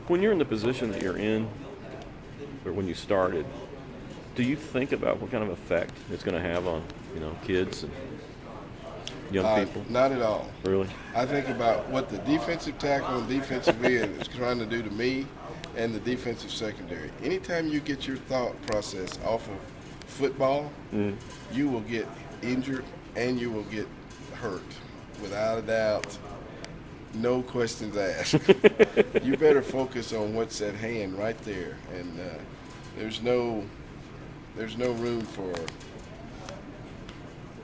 When you're in the position that you're in, or when you started, do you think about what kind of effect it's going to have on, kids and young people? Not at all. Really? I think about what the defensive tackle and defensive end is trying to do to me and the defensive secondary. Anytime you get your thought process off of football, you will get injured and you will get hurt, without a doubt. No questions asked. You better focus on what's at hand right there, and there's no room for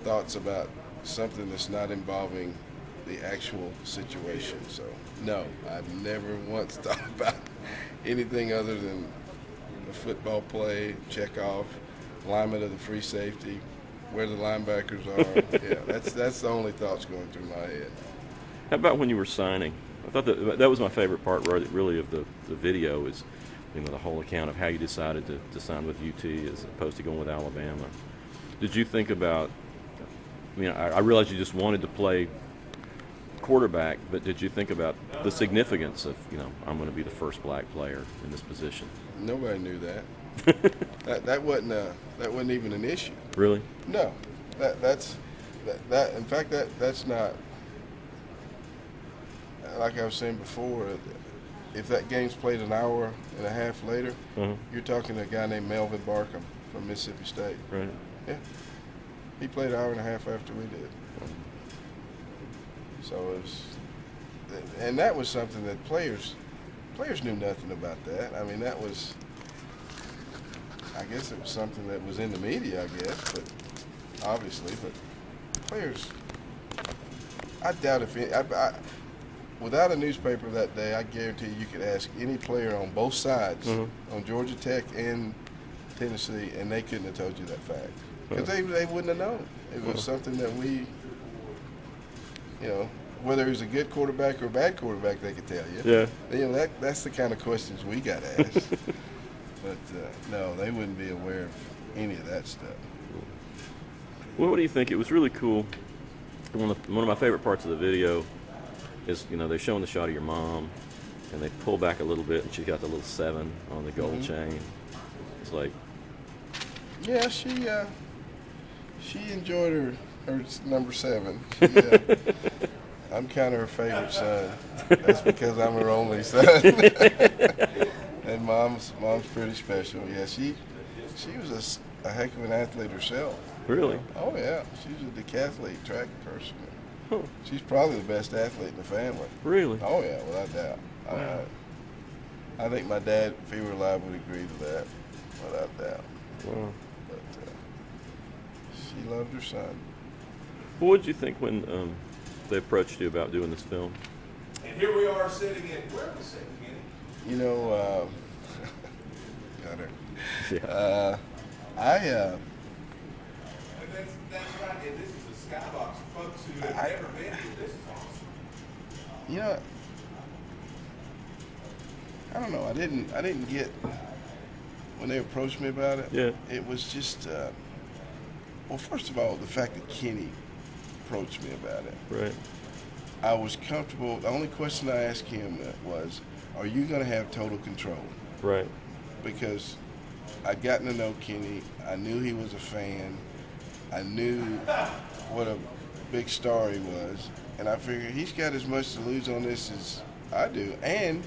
thoughts about something that's not involving the actual situation. So no, I've never once thought about anything other than a football play, check off, alignment of the free safety, where the linebackers are. Yeah, that's the only thoughts going through my head. How about when you were signing? I thought that was my favorite part, really, of the video is, the whole account of how you decided to sign with UT as opposed to going with Alabama. Did you think about? I realized you just wanted to play quarterback, but did you think about the significance of, I'm going to be the first black player in this position? Nobody knew that. that wasn't even an issue. Really? No, that's in fact that's not. Like I was saying before, if that game's played an hour and a half later, you're talking to a guy named Melvin Barkham from Mississippi State. Right. Yeah. He played an hour and a half after we did. So it was, and that was something that players knew nothing about that. I mean, that was, I guess it was something that was in the media, I guess, but obviously, but players, I doubt if any, without a newspaper that day, I guarantee you could ask any player on both sides, on Georgia Tech and Tennessee, and they couldn't have told you that fact. Because they wouldn't have known. It was something that we, whether he was a good quarterback or a bad quarterback, they could tell you. Yeah. That's the kind of questions we got asked. But, no, they wouldn't be aware of any of that stuff. Well, what do you think? It was really cool. One of my favorite parts of the video is, they're showing the shot of your mom, and they pull back a little bit, and she's got the little 7 on the gold chain. It's like, yeah, she enjoyed her number 7. I'm kind of her favorite son. That's because I'm her only son. And mom's pretty special. Yeah, she was a heck of an athlete herself. really? Oh yeah, she's a decathlete track person. She's probably the best athlete in the family. Really? Oh yeah, without doubt. Wow. I think my dad, if he were alive, would agree to that, without doubt. Wow. But she loved her son. Well, what did you think when they approached you about doing this film? And here we are sitting in, where are we sitting, Kenny? Got her. Yeah. And that's right, and this is a skybox. Folks who have never been here, this is awesome. I don't know. I didn't get when they approached me about it. Yeah. It was just well, first of all, the fact that Kenny approached me about it. Right. I was comfortable. The only question I asked him was, "Are you going to have total control?" Right. Because I'd gotten to know Kenny. I knew he was a fan. I knew what a big star he was, and I figured he's got as much to lose on this as I do, and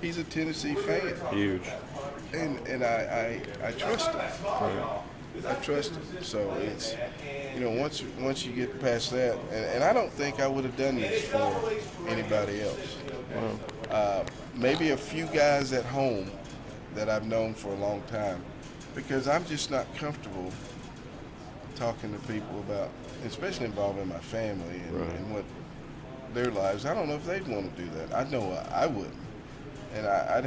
he's a Tennessee fan. Huge. And I trust him. Right. I trust him. So it's, once you get past that, and I don't think I would have done this for anybody else. Wow. Maybe a few guys at home that I've known for a long time, because I'm just not comfortable talking to people about, especially involving my family and what their lives. I don't know if they'd want to do that. I know I wouldn't, and I'd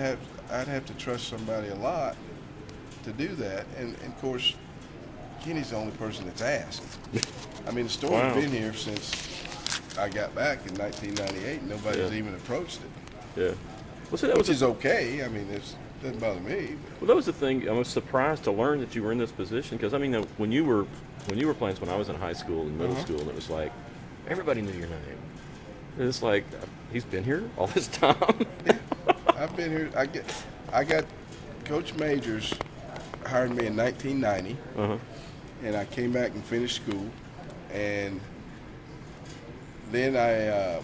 have to trust somebody a lot to do that. And of course, Kenny's the only person that's asked. I mean, the story's been here since I got back in 1998. And nobody's even approached it. Yeah. Well, see, that Which was is okay. I mean, it doesn't bother me. Well, that was the thing. I was surprised to learn that you were in this position because when you were playing, when I was in high school and middle school, and it was like everybody knew your name. And it's like he's been here all this time. I've been here. I got Coach Majors hired me in 1990, and I came back and finished school, and then I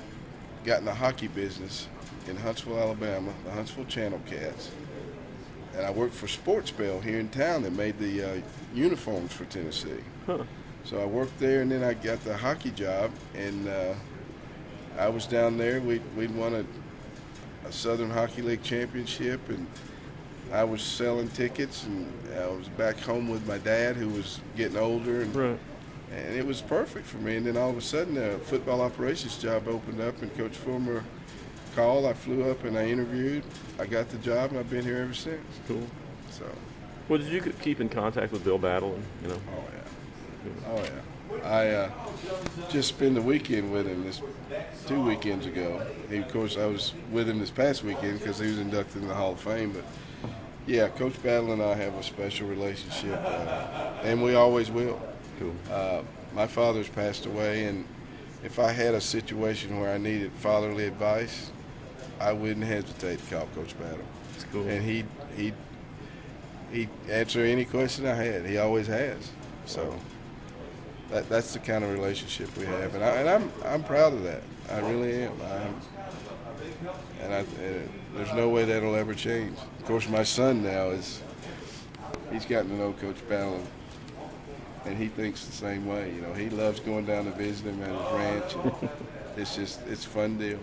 got in the hockey business in Huntsville, Alabama, the Huntsville Channel Cats, and I worked for Sports Bell here in town that made the uniforms for Tennessee. So I worked there, and then I got the hockey job, and I was down there. We'd won a Southern Hockey League championship, and I was selling tickets, and I was back home with my dad, who was getting older, and it was perfect for me. And then all of a sudden, a football operations job opened up, and Coach Fulmer called. I flew up and I interviewed. I got the job, and I've been here ever since. Cool. So. Well, did you keep in contact with Bill Battle? You know. Oh yeah. I just spent the weekend with him 2 weekends ago. Of course, I was with him this past weekend because he was inducted in the Hall of Fame. But yeah, Coach Battle and I have a special relationship, and we always will. Cool. My father's passed away, and if I had a situation where I needed fatherly advice, I wouldn't hesitate to call Coach Battle. That's cool. And he'd answer any question I had. He always has. So that's the kind of relationship we have, and I'm proud of that. I really am. And there's no way that'll ever change. Of course, my son now he's gotten to know Coach Battle, and he thinks the same way. You know, he loves going down to visit him at his ranch. And it's a fun deal.